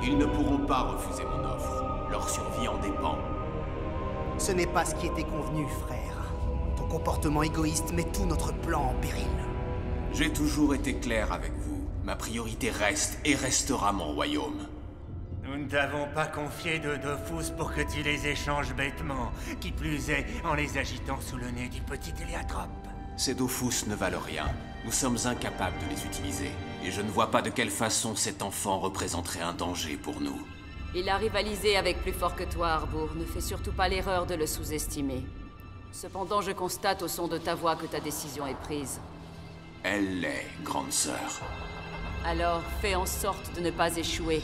Ils ne pourront pas refuser mon offre. Leur survie en dépend. Ce n'est pas ce qui était convenu, frère. Ton comportement égoïste met tout notre plan en péril. J'ai toujours été clair avec vous. Ma priorité reste et restera mon royaume. Nous ne t'avons pas confié de Dofus pour que tu les échanges bêtement, qui plus est en les agitant sous le nez du petit Héliatrope. Ces Dofus ne valent rien. Nous sommes incapables de les utiliser. Et je ne vois pas de quelle façon cet enfant représenterait un danger pour nous. Il a rivalisé avec plus fort que toi, Harbour. Ne fais surtout pas l'erreur de le sous-estimer. Cependant, je constate au son de ta voix que ta décision est prise. Elle l'est, grande sœur. Alors, fais en sorte de ne pas échouer.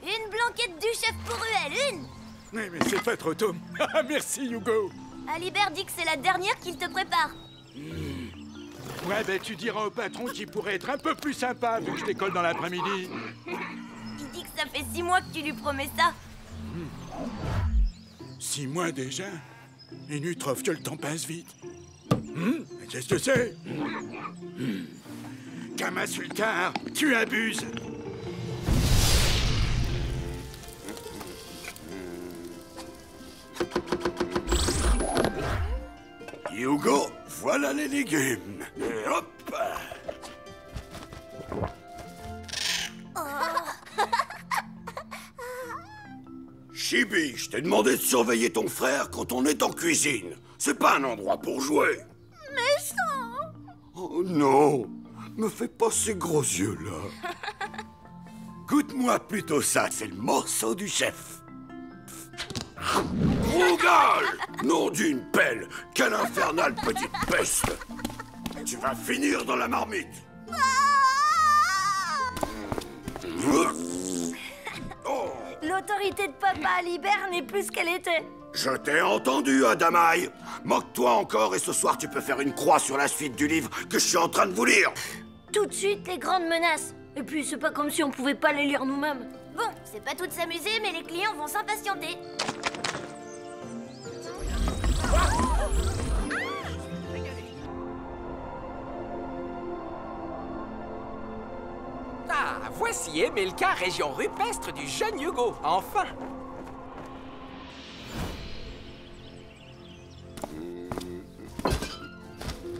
Une blanquette du chef pour Ruel, une! Mais c'est pas trop tôt. Merci, Hugo. Alibert dit que c'est la dernière qu'il te prépare. Ouais, ben tu diras au patron qu'il pourrait être un peu plus sympa vu que je décolle dans l'après-midi. Il dit que ça fait 6 mois que tu lui promets ça. 6 mois déjà? Minute, trouve que le temps passe vite. Qu'est-ce que c'est? Kama Sultar, tu abuses. Hugo, voilà les légumes. Et hop! Chibi, je t'ai demandé de surveiller ton frère quand on est en cuisine. C'est pas un endroit pour jouer. Méchant! Oh non, me fais pas ces gros yeux-là. Goûte-moi plutôt ça, c'est le morceau du chef. Rougal! Nom d'une pelle! Quelle infernale petite peste! Tu vas finir dans la marmite! Oh. L'autorité de papa Alibert n'est plus ce qu'elle était. Je t'ai entendu, Adamaï! Moque-toi encore et ce soir tu peux faire une croix sur la suite du livre que je suis en train de vous lire! Tout de suite, les grandes menaces. Et puis, c'est pas comme si on pouvait pas les lire nous-mêmes. Bon, c'est pas tout de s'amuser, mais les clients vont s'impatienter. Ah, voici Emilka, région rupestre du jeune Hugo, enfin!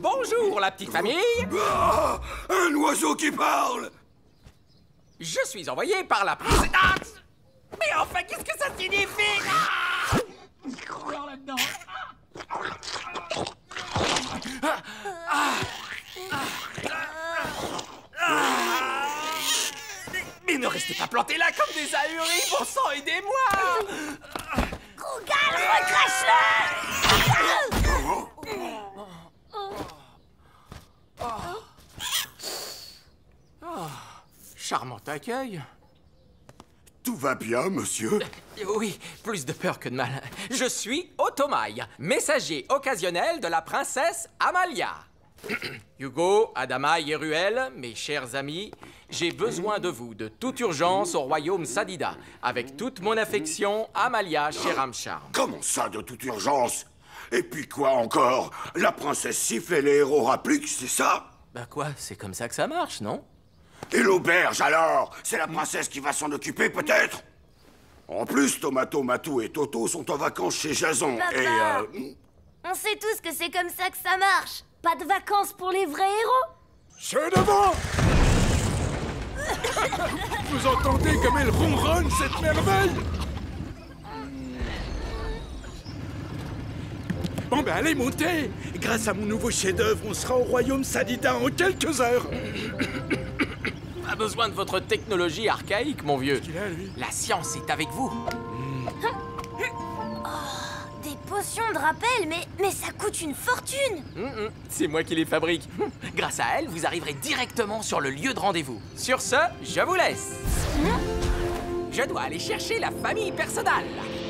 Bonjour, la petite famille! Ah, un oiseau qui parle! Je suis envoyé par la princesse... Ah, mais enfin, qu'est-ce que ça signifie? Ah, là-dedans. Mais ne restez pas plantés là comme des ahuris, bon sang, aidez-moi! Rougal, recrache-le! Charmant accueil. Tout va bien, monsieur? Oui, plus de peur que de mal. Je suis Otomaï, messager occasionnel de la princesse Amalia. Hugo, Adamaï et Ruel, mes chers amis, j'ai besoin de vous de toute urgence au royaume Sadida. Avec toute mon affection, Amalia Sheramchar. Comment ça, de toute urgence? Et puis quoi encore? La princesse siffle et les héros rappliquent, c'est ça? Bah quoi, c'est comme ça que ça marche, non? Et l'auberge, alors? C'est la princesse qui va s'en occuper, peut-être? En plus, Tomato, Matou et Toto sont en vacances chez Jason, Papa. On sait tous que c'est comme ça que ça marche. Pas de vacances pour les vrais héros. C'est devant! Vous entendez comme elle ronronne, cette merveille? Bon, ben allez, montez! Grâce à mon nouveau chef-d'œuvre, on sera au royaume Sadida en quelques heures. pas besoin de votre technologie archaïque, mon vieux. Qu'il a, lui? La science est avec vous. Des potions de rappel, mais ça coûte une fortune. C'est moi qui les fabrique. Grâce à elle, vous arriverez directement sur le lieu de rendez-vous. Sur ce, je vous laisse. Je dois aller chercher la famille personnelle.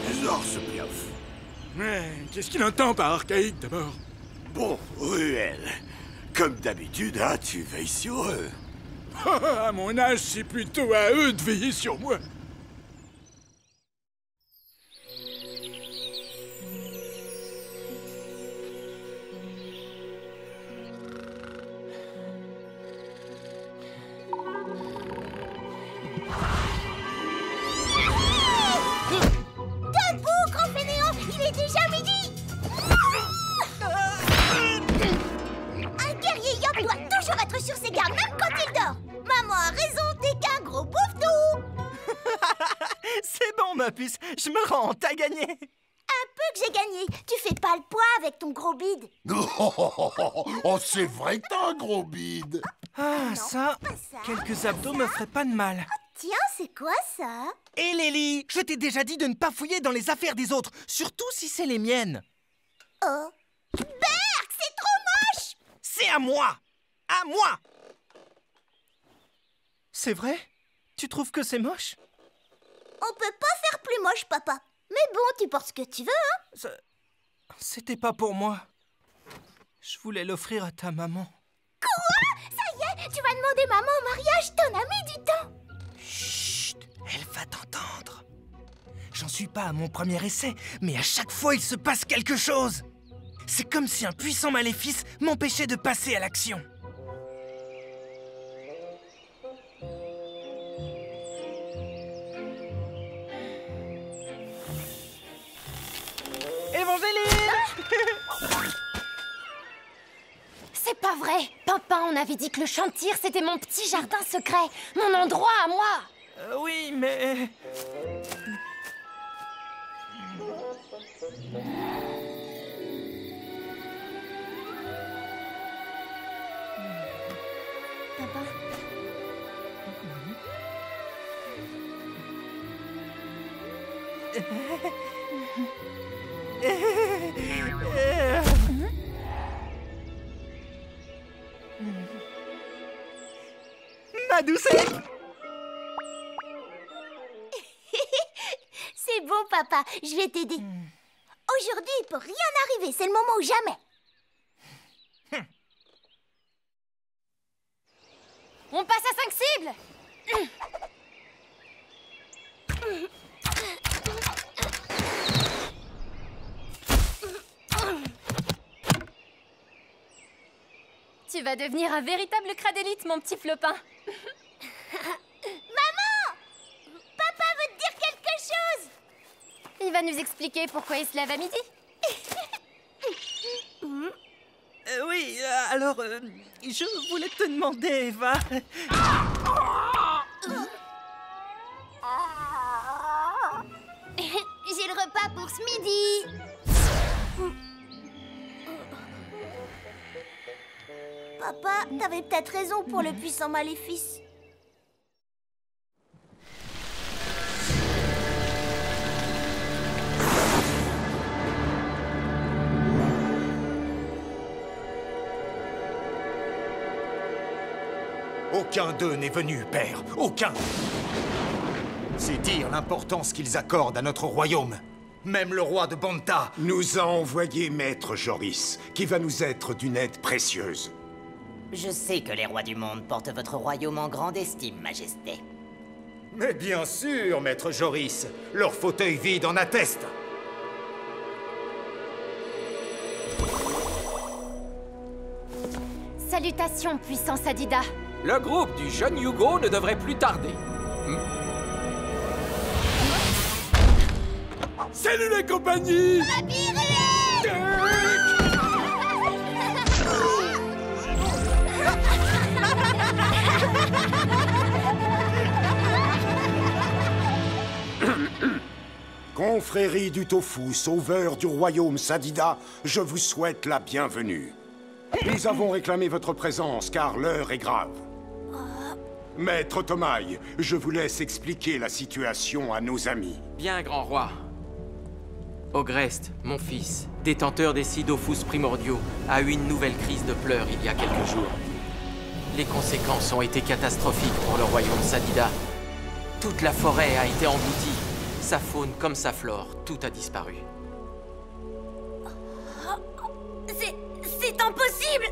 Bizarre ce Piaf. Ouais, qu'est-ce qu'il entend par archaïque, d'abord? Bon, Ruel, comme d'habitude, hein, tu veilles sur eux. À mon âge, c'est plutôt à eux de veiller sur moi. Debout, grand fainéant, il est déjà midi. Un guerrier Yop doit toujours être sur ses gardes, même quand il dort. Maman a raison, t'es qu'un gros bouffe-tout. C'est bon, ma puce, je me rends, t'as gagné. Un peu que j'ai gagné. Tu fais pas le poids avec ton gros bide. Oh, c'est vrai que t'as un gros bide. Ah, ça, pas ça, quelques pas abdos ça. me feraient pas de mal. Tiens, c'est quoi ça? Et Lélie, je t'ai déjà dit de ne pas fouiller dans les affaires des autres, surtout si c'est les miennes. Oh. Berk, c'est trop moche. C'est à moi. À moi. C'est vrai? Tu trouves que c'est moche? On peut pas faire plus moche, papa. Mais bon, tu portes ce que tu veux, hein? C'était pas pour moi. Je voulais l'offrir à ta maman. Quoi? Ça y est, tu vas demander maman au mariage, t'en as mis du temps. Chut, elle va t'entendre. J'en suis pas à mon premier essai, mais à chaque fois il se passe quelque chose. C'est comme si un puissant maléfice m'empêchait de passer à l'action. Évangéline! C'est pas vrai! Pimpin, on avait dit que le champ de tir, c'était mon petit jardin secret, mon endroit à moi! Oui, mais... Papa? Ma doucette! C'est bon, papa, je vais t'aider. Aujourd'hui, il peut rien arriver, c'est le moment ou jamais. On passe à 5 cibles! Tu vas devenir un véritable cradélite, mon petit flopin. Maman! Papa veut te dire quelque chose! Il va nous expliquer pourquoi il se lève à midi. Oui, alors, je voulais te demander, Eva... J'ai le repas pour ce midi. Papa, t'avais peut-être raison pour le puissant maléfice. Aucun d'eux n'est venu, père. Aucun. C'est dire l'importance qu'ils accordent à notre royaume. Même le roi de Banta nous a envoyé Maître Joris, qui va nous être d'une aide précieuse. Je sais que les rois du monde portent votre royaume en grande estime, Majesté. Mais bien sûr, Maître Joris. Leur fauteuil vide en atteste. Salutations, puissance Adida. Le groupe du jeune Hugo ne devrait plus tarder. Salut la compagnie! Confrérie du Tofu, sauveur du royaume Sadida, je vous souhaite la bienvenue. Nous avons réclamé votre présence car l'heure est grave. Maître Otomaï, je vous laisse expliquer la situation à nos amis. Bien, grand roi. Ogreste, mon fils, détenteur des 6 Dofus primordiaux, a eu une nouvelle crise de pleurs il y a quelques jours. Les conséquences ont été catastrophiques pour le royaume Sadida. Toute la forêt a été engloutie. Sa faune comme sa flore, tout a disparu. C'est impossible!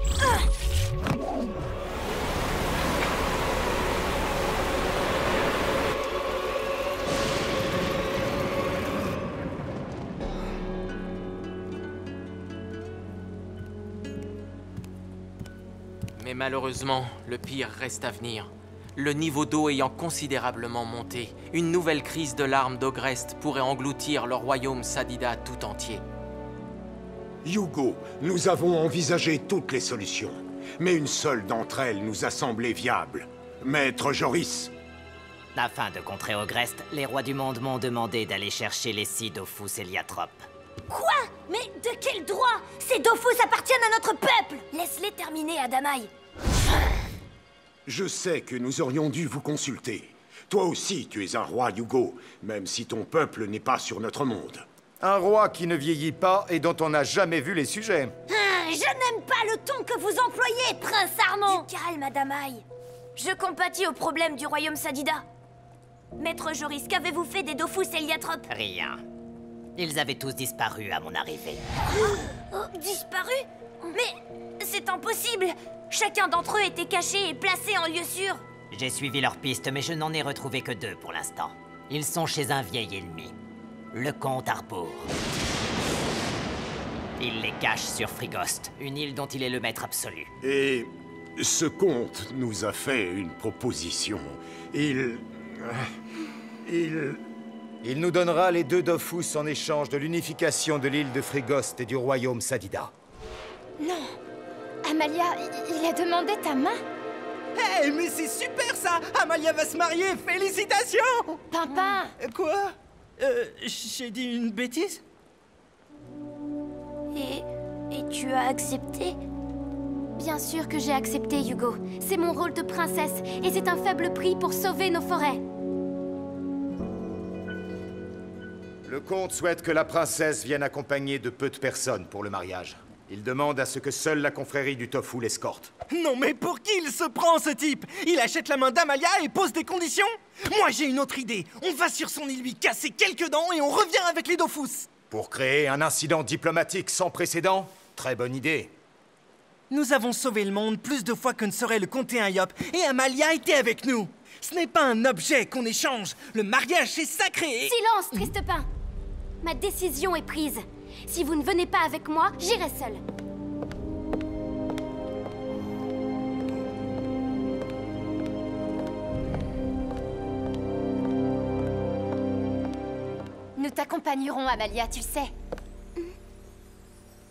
Mais malheureusement, le pire reste à venir. Le niveau d'eau ayant considérablement monté, une nouvelle crise de larmes d'Ogreste pourrait engloutir le royaume Sadida tout entier. Hugo, nous avons envisagé toutes les solutions, mais une seule d'entre elles nous a semblé viable. Maître Joris. Afin de contrer Ogreste, les rois du monde m'ont demandé d'aller chercher les 6 Dofus Héliatropes. Quoi? Mais de quel droit? Ces Dofus appartiennent à notre peuple! Laisse-les terminer, Adamaï. Je sais que nous aurions dû vous consulter. Toi aussi, tu es un roi, Hugo, même si ton peuple n'est pas sur notre monde. Un roi qui ne vieillit pas et dont on n'a jamais vu les sujets. Je n'aime pas le ton que vous employez, prince Armand! Du calme, Adamaï. Je compatis au problème du royaume Sadida. Maître Joris, qu'avez-vous fait des Dofus Héliatropes? Rien. Ils avaient tous disparu à mon arrivée. Disparu? Mais c'est impossible! Chacun d'entre eux était caché et placé en lieu sûr. J'ai suivi leur piste, mais je n'en ai retrouvé que 2 pour l'instant. Ils sont chez un vieil ennemi, le comte Harbour. Il les cache sur Frigost, une île dont il est le maître absolu. Et ce comte nous a fait une proposition. Il nous donnera les 2 Dofus en échange de l'unification de l'île de Frigost et du royaume Sadida. Non. Amalia, il a demandé ta main? Hey, mais c'est super ça! Amalia va se marier, félicitations! Pimpin! Quoi? J'ai dit une bêtise? Et tu as accepté? Bien sûr que j'ai accepté, Hugo. C'est mon rôle de princesse, et c'est un faible prix pour sauver nos forêts. Le comte souhaite que la princesse vienne accompagnée de peu de personnes pour le mariage. Il demande à ce que seule la confrérie du Tofu l'escorte. Non mais pour qui il se prend, ce type? Il achète la main d'Amalia et pose des conditions? Moi j'ai une autre idée. On va sur son île lui casser quelques dents et on revient avec les Dofus. Pour créer un incident diplomatique sans précédent? Très bonne idée. Nous avons sauvé le monde plus de fois que ne serait le comte Ayop, et Amalia était avec nous. Ce n'est pas un objet qu'on échange. Le mariage est sacré et... Silence, Tristepin! Ma décision est prise. Si vous ne venez pas avec moi, j'irai seule. Nous t'accompagnerons, Amalia, tu le sais.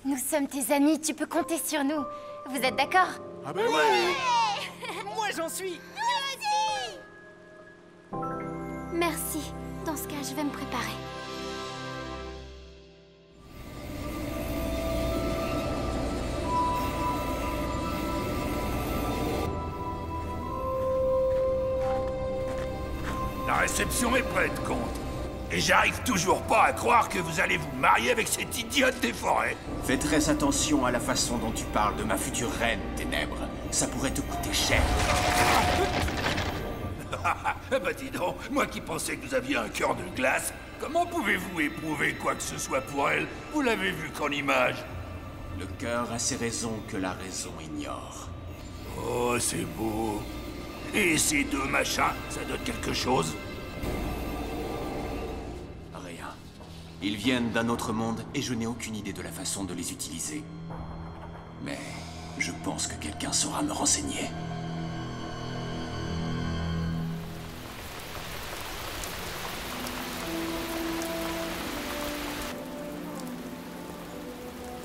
Nous sommes tes amis, tu peux compter sur nous. Vous êtes d'accord? Ah ben ouais! Moi j'en suis. Merci. Dans ce cas, je vais me préparer. La réception est prête, comte. Et j'arrive toujours pas à croire que vous allez vous marier avec cette idiote des forêts. Fais très attention à la façon dont tu parles de ma future reine, Ténèbres. Ça pourrait te coûter cher. Bah dis donc, moi qui pensais que vous aviez un cœur de glace, comment pouvez-vous éprouver quoi que ce soit pour elle? Vous l'avez vu qu'en image. Le cœur a ses raisons que la raison ignore. Oh, c'est beau. Et ces 2 machins, ça donne quelque chose? Rien. Ils viennent d'un autre monde et je n'ai aucune idée de la façon de les utiliser. Mais je pense que quelqu'un saura me renseigner.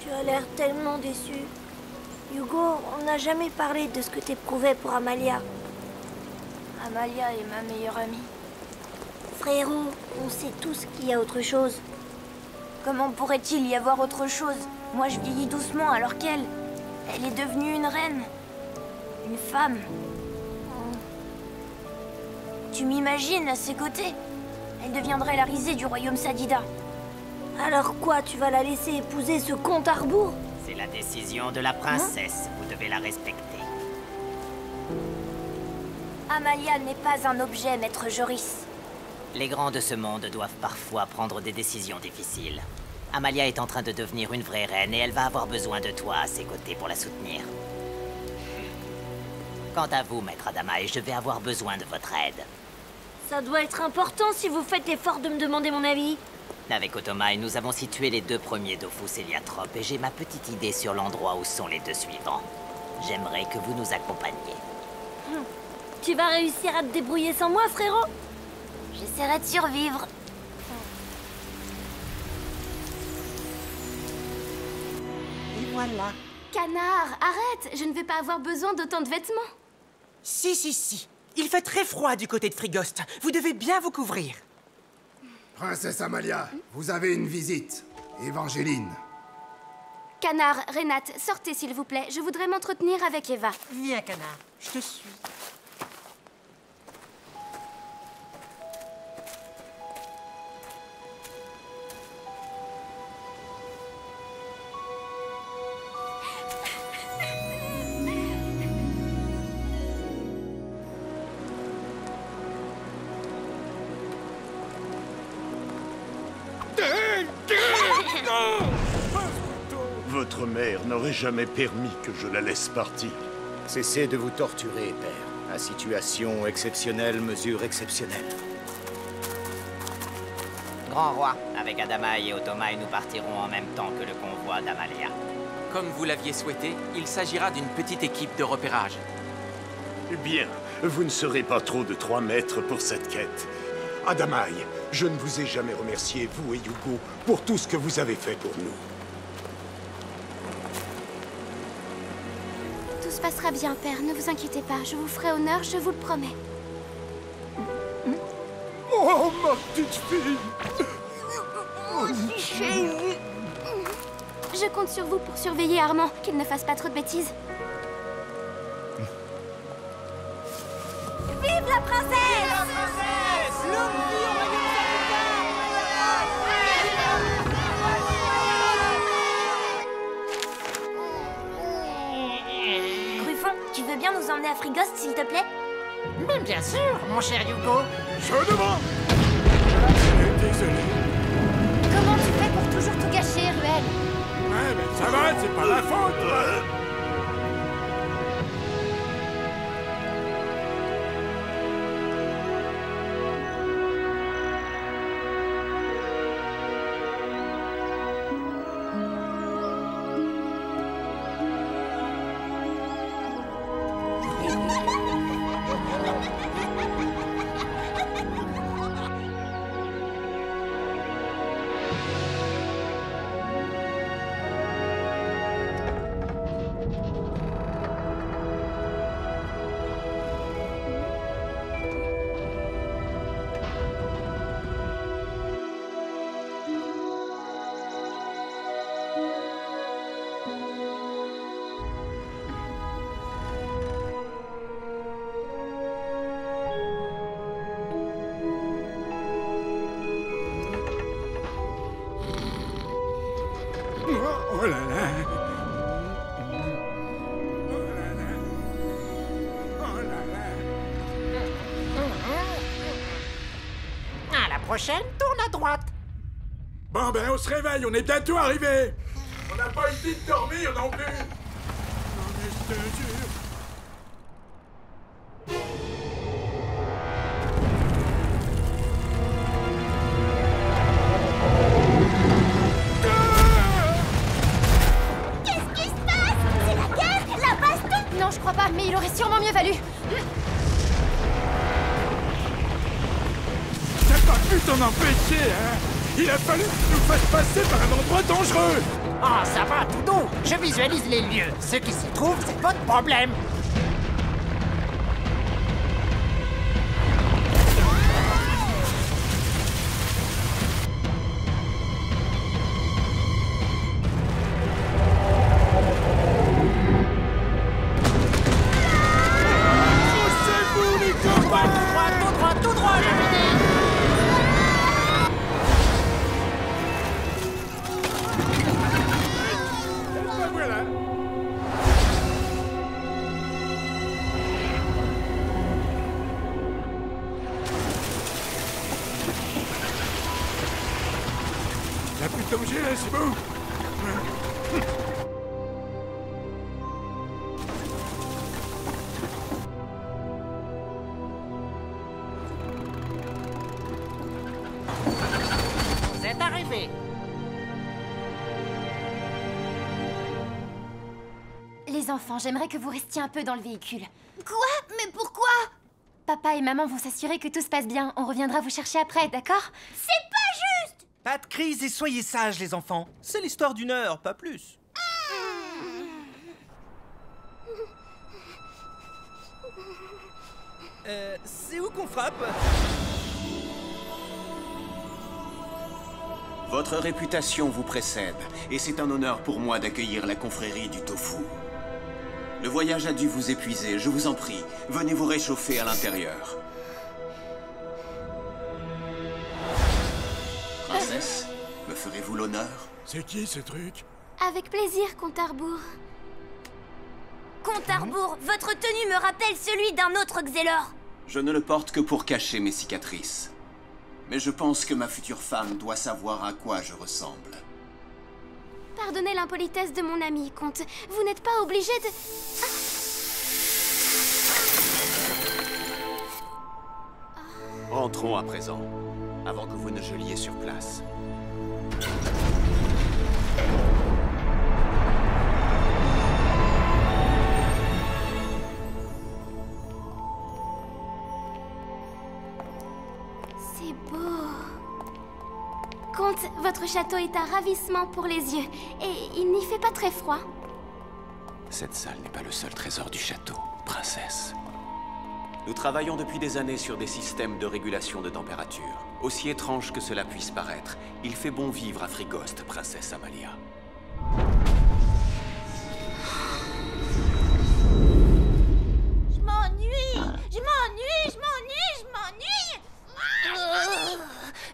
Tu as l'air tellement déçu. Hugo, on n'a jamais parlé de ce que t'éprouvais pour Amalia. Amalia est ma meilleure amie. Frérot, on sait tous qu'il y a autre chose. Comment pourrait-il y avoir autre chose? Moi, je vieillis doucement alors qu'elle... Elle est devenue une reine. Une femme. Tu m'imagines à ses côtés? Elle deviendrait la risée du royaume Sadida. Alors quoi, tu vas la laisser épouser ce comte Harbour? C'est la décision de la princesse. Vous devez la respecter. Amalia n'est pas un objet, maître Joris. Les grands de ce monde doivent parfois prendre des décisions difficiles. Amalia est en train de devenir une vraie reine et elle va avoir besoin de toi à ses côtés pour la soutenir. Quant à vous, maître Adamaï, je vais avoir besoin de votre aide. Ça doit être important si vous faites l'effort de me demander mon avis. Avec Otomaï, nous avons situé les 2 premiers Dofus héliatropes et j'ai ma petite idée sur l'endroit où sont les 2 suivants. J'aimerais que vous nous accompagniez. Tu vas réussir à te débrouiller sans moi, frérot? J'essaierai de survivre. Et voilà. Canard, arrête! Je ne vais pas avoir besoin d'autant de vêtements. Si. Il fait très froid du côté de Frigost. Vous devez bien vous couvrir. Princesse Amalia, vous avez une visite. Évangéline. Canard, Renate, sortez s'il vous plaît. Je voudrais m'entretenir avec Eva. Viens, Canard. Je te suis. Votre mère n'aurait jamais permis que je la laisse partir. Cessez de vous torturer, père. À situation exceptionnelle, mesure exceptionnelle. Grand roi, avec Adamaï et Otomaï, nous partirons en même temps que le convoi d'Amalia. Comme vous l'aviez souhaité, il s'agira d'une petite équipe de repérage. Bien, vous ne serez pas trop de 3 mètres pour cette quête. Adamaï, je ne vous ai jamais remercié, vous et Yugo, pour tout ce que vous avez fait pour nous. Tout se passera bien, père. Ne vous inquiétez pas. Je vous ferai honneur, je vous le promets. Oh, ma petite fille! Je compte sur vous pour surveiller Armand, qu'il ne fasse pas trop de bêtises. Vive la princesse! Gruffon, tu veux bien nous emmener à Frigost, s'il te plaît? Mais bien sûr, mon cher Yugo. Je demande. Désolé. Comment tu fais pour toujours tout gâcher, Ruel? Ouais, mais ça va, c'est pas ma faute. Oh là là. À la prochaine, tourne à droite. Bon ben on se réveille, on est bientôt arrivé. On n'a pas eu le temps de dormir non plus. Non mais je te jure. Je crois pas, mais il aurait sûrement mieux valu. T'as pas pu t'en empêcher, hein? Il a fallu que tu nous fasses passer par un endroit dangereux. Ah, ça va, tout doux. Je visualise les lieux. Ce qui s'y trouve, c'est votre problème. danger, là, c'est bon. Vous êtes arrivés. Les enfants, j'aimerais que vous restiez un peu dans le véhicule. Quoi? Mais pourquoi? Papa et maman vont s'assurer que tout se passe bien. On reviendra vous chercher après, d'accord? C'est pas juste! Pas de crise et soyez sages, les enfants. C'est l'histoire d'une heure, pas plus. C'est où qu'on frappe? Votre réputation vous précède, et c'est un honneur pour moi d'accueillir la confrérie du tofu. Le voyage a dû vous épuiser, je vous en prie. Venez vous réchauffer à l'intérieur. Princesse, me ferez-vous l'honneur? C'est qui, ce truc? Avec plaisir, Comte Arbour. Comte Arbour, votre tenue me rappelle celui d'un autre Xelor. Je ne le porte que pour cacher mes cicatrices. Mais je pense que ma future femme doit savoir à quoi je ressemble. Pardonnez l'impolitesse de mon ami, Comte. Vous n'êtes pas obligé de... Rentrons à présent, avant que vous ne geliez sur place. C'est beau. Comte, votre château est un ravissement pour les yeux. Et il n'y fait pas très froid. Cette salle n'est pas le seul trésor du château, princesse. Nous travaillons depuis des années sur des systèmes de régulation de température. Aussi étrange que cela puisse paraître, il fait bon vivre à Frigost, princesse Amalia. Je m'ennuie!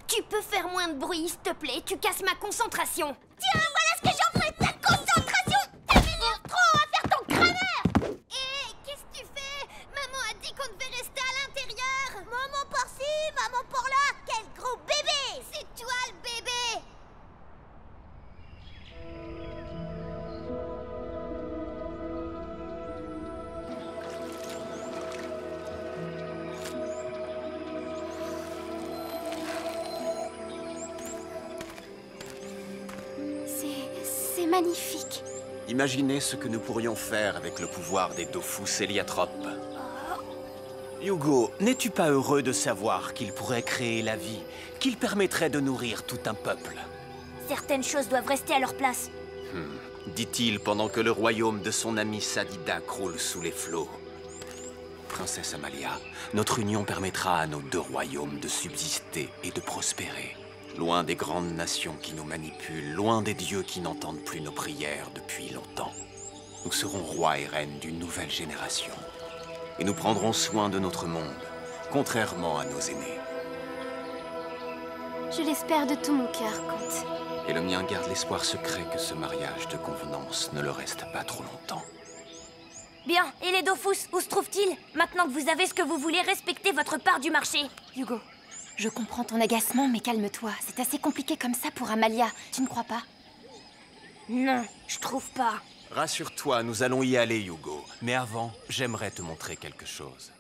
Tu peux faire moins de bruit, s'il te plaît? Tu casses ma concentration. Tiens, voilà ce que j'en ferai de ta concentration! T'améliores trop à faire ton crâneur! Hé, qu'est-ce que tu fais? Maman a dit qu'on devait rester à l'intérieur! Maman par-ci, maman par-là! Quel gros bébé! C'est toi le bébé! C'est magnifique. Imaginez ce que nous pourrions faire avec le pouvoir des Dofus héliatropes. Hugo, n'es-tu pas heureux de savoir qu'il pourrait créer la vie, qu'il permettrait de nourrir tout un peuple? Certaines choses doivent rester à leur place. Dit-il pendant que le royaume de son ami Sadida croule sous les flots. Princesse Amalia, notre union permettra à nos deux royaumes de subsister et de prospérer. Loin des grandes nations qui nous manipulent, loin des dieux qui n'entendent plus nos prières depuis longtemps. Nous serons rois et reines d'une nouvelle génération. Et nous prendrons soin de notre monde, contrairement à nos aînés. Je l'espère de tout mon cœur, Comte. Et le mien garde l'espoir secret que ce mariage de convenance ne le reste pas trop longtemps. Bien, et les Dofus, où se trouvent-ils? Maintenant que vous avez ce que vous voulez, respectez votre part du marché. Hugo, je comprends ton agacement, mais calme-toi. C'est assez compliqué comme ça pour Amalia, tu ne crois pas? Non, je trouve pas. Rassure-toi, nous allons y aller, Hugo. Mais avant, j'aimerais te montrer quelque chose.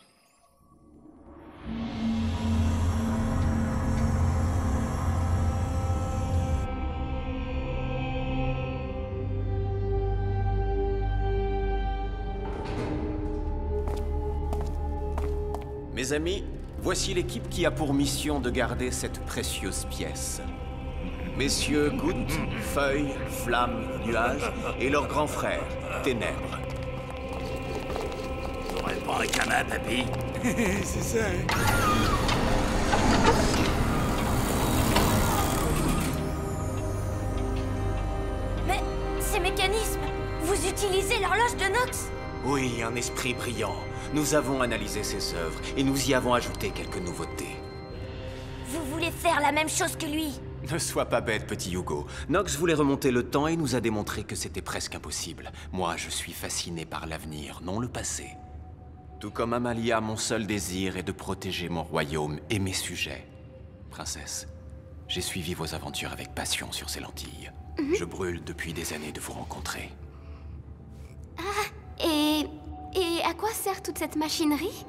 Mes amis, voici l'équipe qui a pour mission de garder cette précieuse pièce. Messieurs Goutte, Feuille, Flamme, Nuage et leur grand frère, Ténèbres. T'aurais pas un gamin, papy? C'est ça, hein. Mais ces mécanismes, vous utilisez l'horloge de Nox? Oui, un esprit brillant. Nous avons analysé ses œuvres et nous y avons ajouté quelques nouveautés. Vous voulez faire la même chose que lui? Ne sois pas bête, petit Hugo. Nox voulait remonter le temps et nous a démontré que c'était presque impossible. Moi, je suis fasciné par l'avenir, non le passé. Tout comme Amalia, mon seul désir est de protéger mon royaume et mes sujets. Princesse, J'ai suivi vos aventures avec passion sur ces lentilles. Je brûle depuis des années de vous rencontrer. Ah, et à quoi sert toute cette machinerie?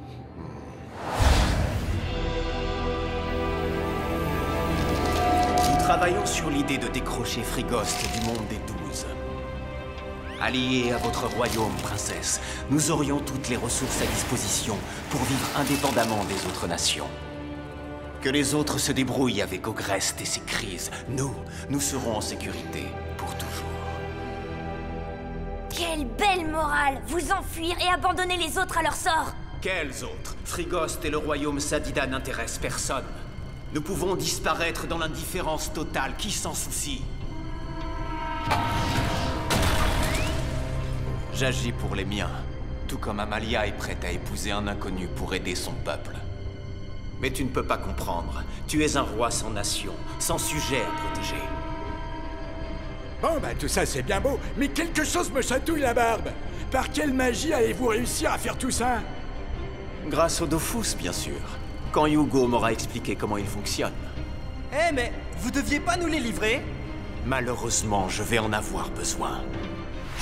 Nous travaillons sur l'idée de décrocher Frigost du monde des 12. Alliés à votre royaume, princesse, nous aurions toutes les ressources à disposition pour vivre indépendamment des autres nations. Que les autres se débrouillent avec Ogrest et ses crises. Nous serons en sécurité pour toujours. Quelle belle morale! Vous enfuir et abandonner les autres à leur sort! Quels autres? Frigost et le royaume Sadida n'intéressent personne. Nous pouvons disparaître dans l'indifférence totale. Qui s'en soucie? J'agis pour les miens, tout comme Amalia est prête à épouser un inconnu pour aider son peuple. Mais tu ne peux pas comprendre. Tu es un roi sans nation, sans sujet à protéger. Bon, bah tout ça c'est bien beau, mais quelque chose me chatouille la barbe. Par quelle magie allez-vous réussir à faire tout ça? Grâce au Dofus, bien sûr. Quand Hugo m'aura expliqué comment il fonctionne. Eh mais, vous deviez pas nous les livrer? Malheureusement, je vais en avoir besoin.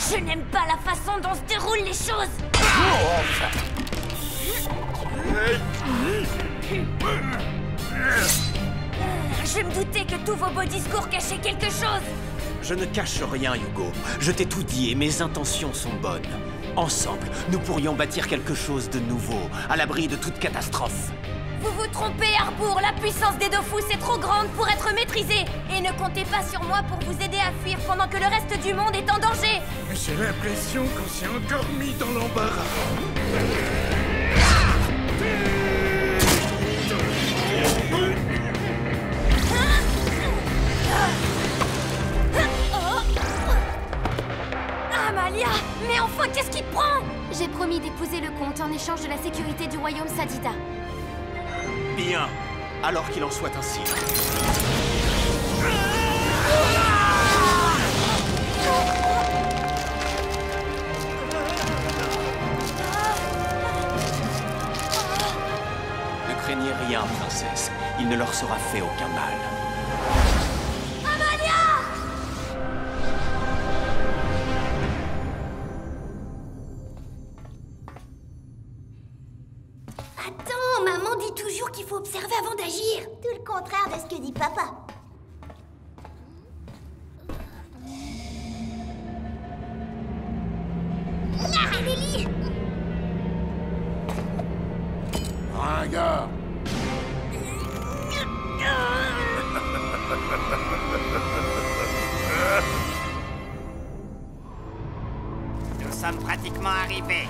Je n'aime pas la façon dont se déroulent les choses! Je me doutais que tous vos beaux discours cachaient quelque chose! Je ne cache rien, Hugo. Je t'ai tout dit et mes intentions sont bonnes. Ensemble, nous pourrions bâtir quelque chose de nouveau, à l'abri de toute catastrophe. Vous vous trompez, Harbour! La puissance des Dofus est trop grande pour être maîtrisée! Et ne comptez pas sur moi pour vous aider à fuir pendant que le reste du monde est en danger! J'ai l'impression qu'on s'est encore mis dans l'embarras. Amalia! Mais enfin, qu'est-ce qui te prend? J'ai promis d'épouser le comte en échange de la sécurité du royaume Sadida. Bien. Alors qu'il en soit ainsi. Ne craignez rien, princesse. Il ne leur sera fait aucun mal. Attends, maman dit toujours qu'il faut observer avant d'agir. Tout le contraire de ce que dit papa. Là, Lily! Ringard! Nous sommes pratiquement arrivés.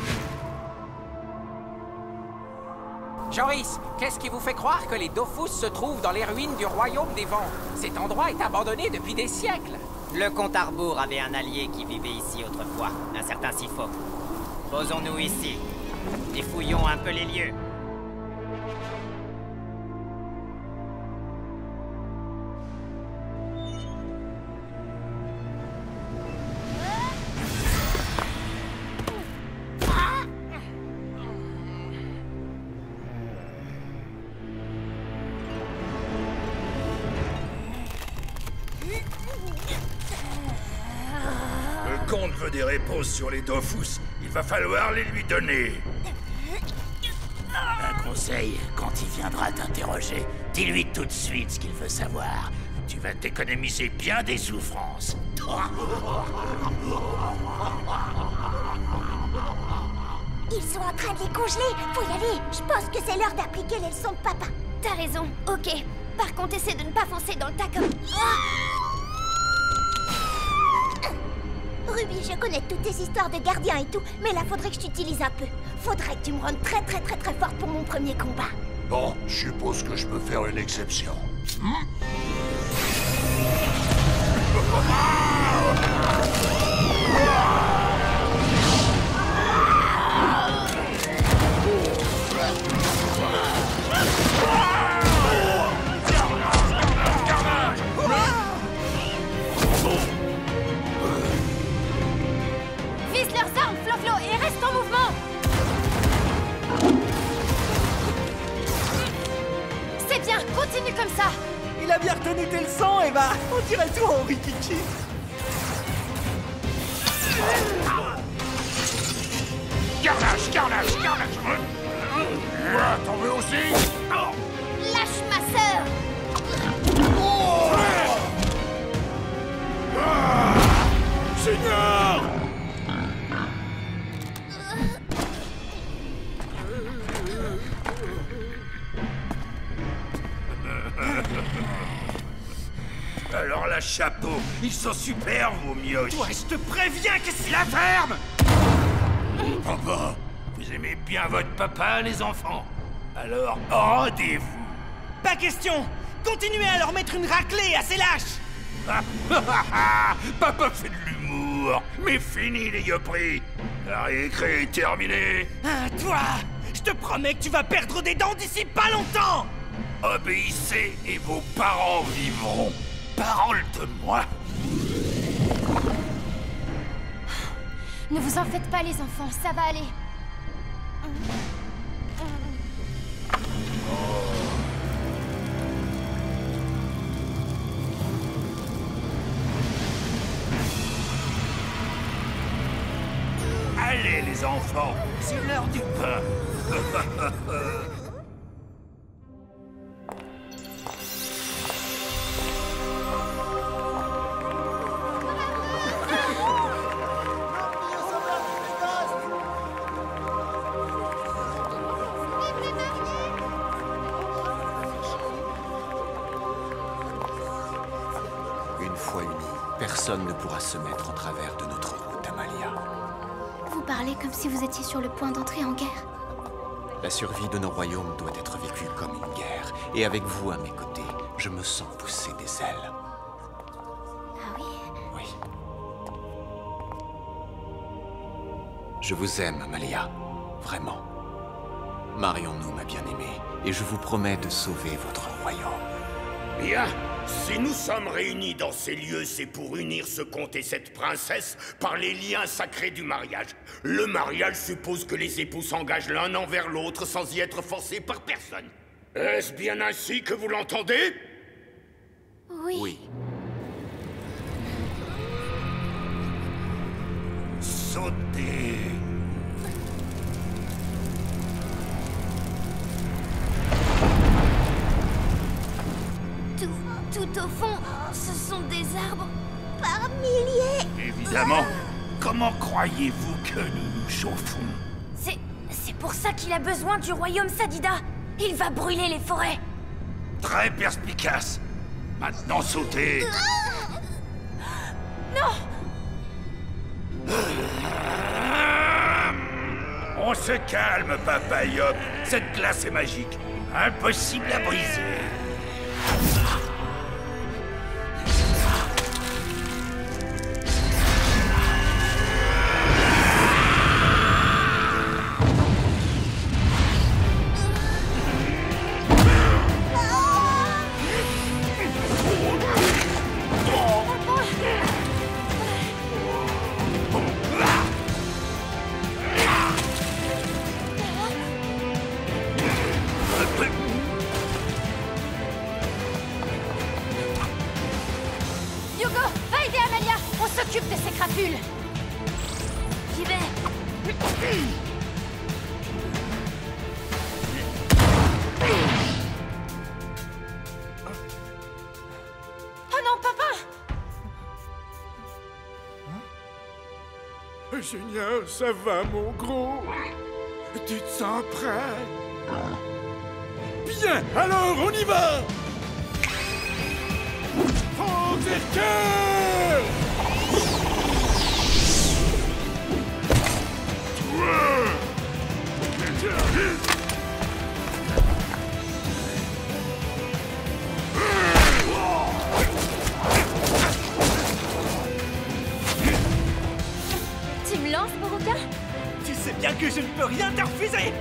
Joris, qu'est-ce qui vous fait croire que les Dofus se trouvent dans les ruines du royaume des vents? Cet endroit est abandonné depuis des siècles. Le comte Harbour avait un allié qui vivait ici autrefois, un certain Sifo. Posons-nous ici et fouillons un peu les lieux. Le comte veut des réponses sur les Dofus. Il va falloir les lui donner. Un conseil, quand il viendra t'interroger, dis-lui tout de suite ce qu'il veut savoir. Tu vas t'économiser bien des souffrances. Ils sont en train de les congeler. Faut y aller. Je pense que c'est l'heure d'appliquer les leçons de papa. T'as raison, ok. Par contre, essaie de ne pas foncer dans le tas comme... Ruby, je connais toutes tes histoires de gardiens et tout, mais là, faudrait que je t'utilise un peu. Faudrait que tu me rendes très forte pour mon premier combat. Bon, je suppose que je peux faire une exception. Vise leurs armes, Flo-Flo, et reste en mouvement. C'est bien, continue comme ça. Il a bien retenu tes leçons, et bah, on dirait tout en Rikiki. Carnage, carnage, carnage. Quoi, t'en veux aussi? Lâche ma sœur. Seigneur! Alors là, chapeau, ils sont super, vos mioches. Toi, je te préviens que si la ferme! Papa, vous aimez bien votre papa, les enfants? Alors, rendez-vous. Pas question! Continuez à leur mettre une raclée à ces lâches! Papa fait de l'humour, mais fini les yopris. La récré est terminée. Ah, toi! Je te promets que tu vas perdre des dents d'ici pas longtemps! Obéissez et vos parents vivront. Parole de moi. Ne vous en faites pas, les enfants, ça va aller. Allez les enfants, c'est l'heure du pain. Une fois unis, personne ne pourra se mettre en travers de notre route, Amalia. Vous parlez comme si vous étiez sur le point d'entrer en guerre. La survie de nos royaumes doit être vécue comme une guerre. Et avec vous à mes côtés, je me sens pousser des ailes. Ah oui? Oui. Je vous aime, Amalia. Vraiment. Marions-nous, ma bien-aimée, et je vous promets de sauver votre royaume. Bien, si nous sommes réunis dans ces lieux, c'est pour unir ce comte et cette princesse par les liens sacrés du mariage. Le mariage suppose que les époux s'engagent l'un envers l'autre sans y être forcés par personne. Est-ce bien ainsi que vous l'entendez? Oui. Oui. Sautez. Tout au fond, ce sont des arbres par milliers. Évidemment. Comment croyez-vous que nous nous chauffons? C'est pour ça qu'il a besoin du royaume Sadida. Il va brûler les forêts. Très perspicace. Maintenant, sautez. Non! On se calme, Papa Yop. Cette glace est magique. Impossible à briser. Hugo, va aider Amalia. On s'occupe de ces crapules. J'y vais. Oh non, papa! Junior, ça va, mon gros? Tu te sens prêt? Bien, alors on y va! Berserker! Tu me lances, Boruka? Tu sais bien que je ne peux rien te refuser!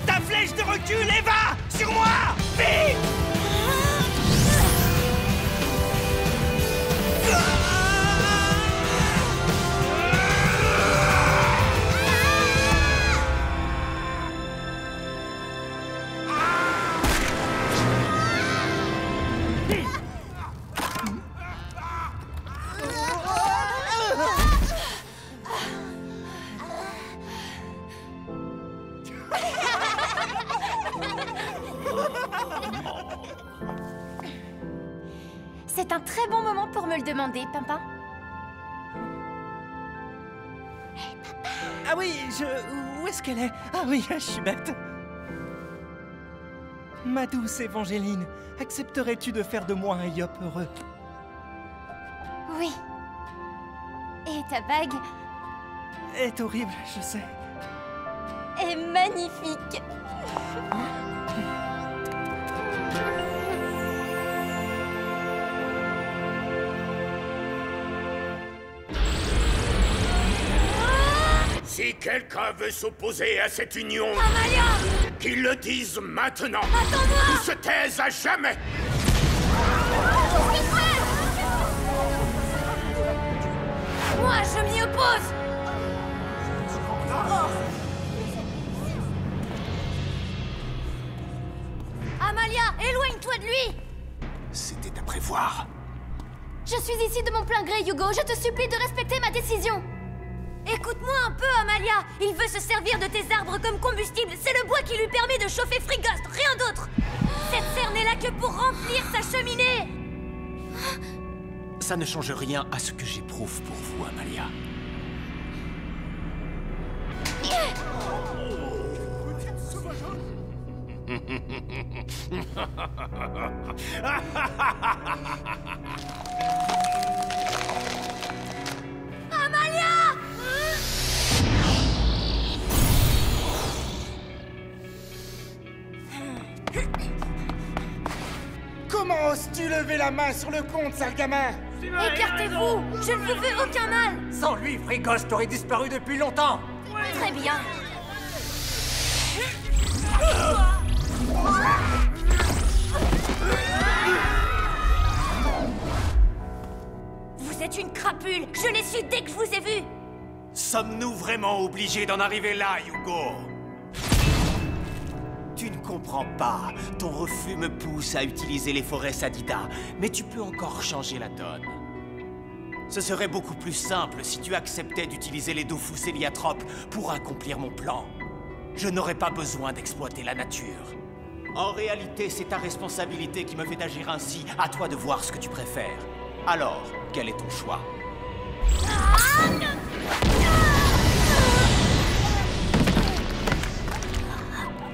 Ta flèche de recul C'est un très bon moment pour me le demander, Pimpin. Ah oui, où est-ce qu'elle est? Ah oui, je suis bête. Ma douce Évangéline, accepterais-tu de faire de moi un Yop heureux? Oui. Et ta bague est horrible, je sais. Est magnifique. Si quelqu'un veut s'opposer à cette union, Amalia, qu'il le dise maintenant. Attends-moi! Ou se taise à jamais. Moi, je m'y oppose! Amalia, éloigne-toi de lui! C'était à prévoir. Je suis ici de mon plein gré, Hugo. Je te supplie de respecter ma décision. Écoute-moi un peu, Amalia! Il veut se servir de tes arbres comme combustible. C'est le bois qui lui permet de chauffer Friggost, rien d'autre! Cette serre n'est là que pour remplir sa cheminée! Ça ne change rien à ce que j'éprouve pour vous, Amalia. Amalia! Comment oses-tu lever la main sur le comte, sale gamin? Écartez-vous! Je ne vous fais aucun mal! Sans lui, Friggost aurait disparu depuis longtemps. Très bien. Vous êtes une crapule! Je l'ai su dès que je vous ai vu! Sommes-nous vraiment obligés d'en arriver là, Hugo? Tu ne comprends pas. Ton refus me pousse à utiliser les forêts Sadida, mais tu peux encore changer la donne. Ce serait beaucoup plus simple si tu acceptais d'utiliser les Dofus héliatropes pour accomplir mon plan. Je n'aurais pas besoin d'exploiter la nature. En réalité, c'est ta responsabilité qui me fait agir ainsi. À toi de voir ce que tu préfères. Alors, quel est ton choix?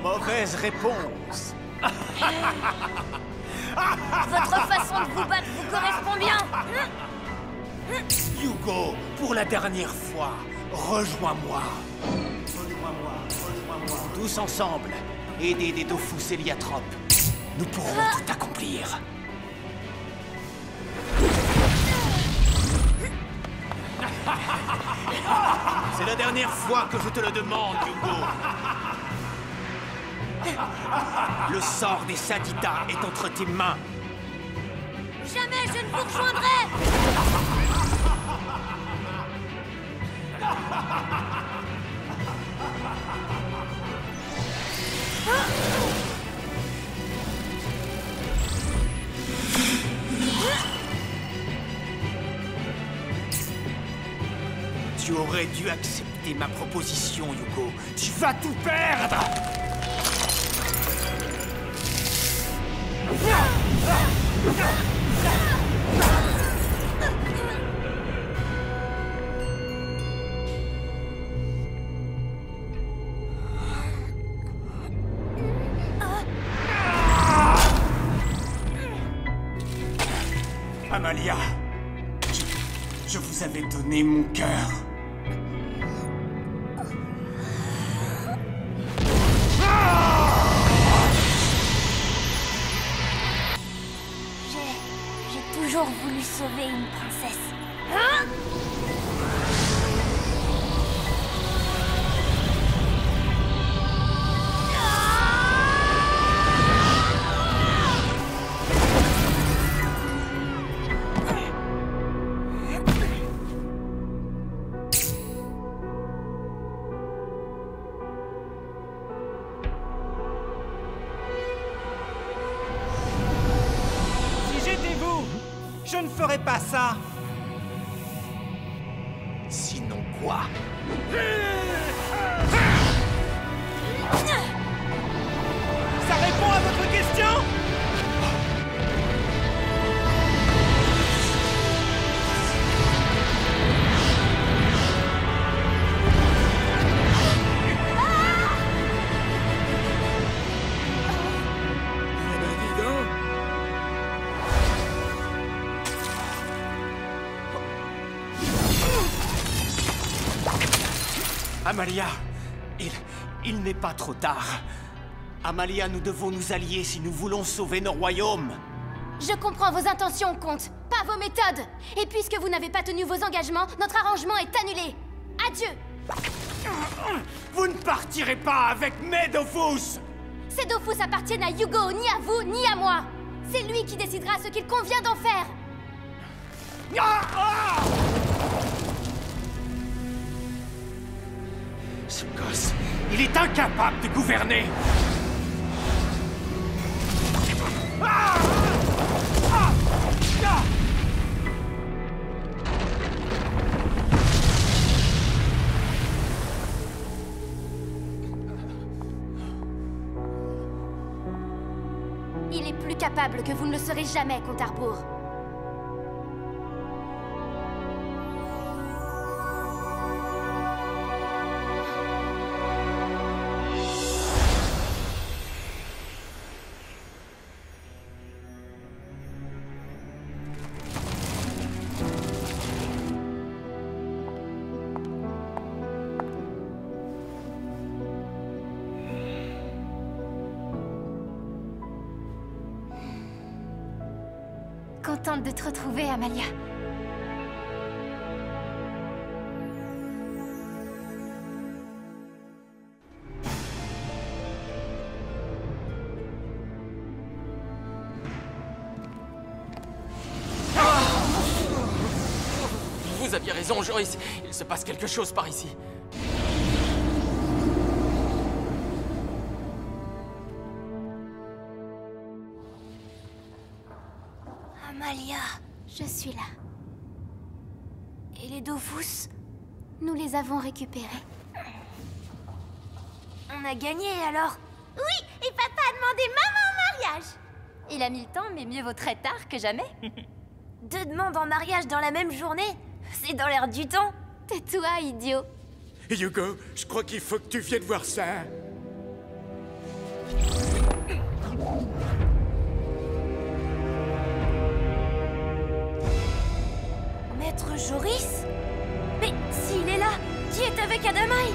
Mauvaise réponse. Votre façon de vous battre vous correspond bien! Hugo, pour la dernière fois, rejoins-moi. Tous ensemble, aider des Dofus héliatropes. Nous pourrons tout accomplir. C'est la dernière fois que je te le demande, Hugo. Le sort des Sadida est entre tes mains. Jamais je ne vous rejoindrai! Tu aurais dû accepter ma proposition, Hugo. Tu vas tout perdre! Amalia, je vous avais donné mon cœur. J'ai toujours voulu sauver une princesse. Hein? Je ne ferai pas ça. Sinon quoi? Ça répond à votre question? Amalia, il n'est pas trop tard. Amalia, nous devons nous allier si nous voulons sauver nos royaumes. Je comprends vos intentions, comte, pas vos méthodes. Et puisque vous n'avez pas tenu vos engagements, notre arrangement est annulé. Adieu. Vous ne partirez pas avec mes Dofus! Ces Dofus appartiennent à Hugo, ni à vous, ni à moi. C'est lui qui décidera ce qu'il convient d'en faire. Ce gosse, il est incapable de gouverner. Il est plus capable que vous ne le serez jamais, comte Harbour. Contente de te retrouver, Amalia. Vous aviez raison, Joris. Il se passe quelque chose par ici. Amalia, je suis là. Et les Dofus? Nous les avons récupérés. On a gagné alors? Oui, et papa a demandé maman en mariage. Il a mis le temps, mais mieux vaut très tard que jamais. 2 demandes en mariage dans la même journée? C'est dans l'air du temps. Tais-toi, idiot. Hugo, je crois qu'il faut que tu viennes voir ça. Maître Joris? Mais s'il est là, qui est avec Adamaï?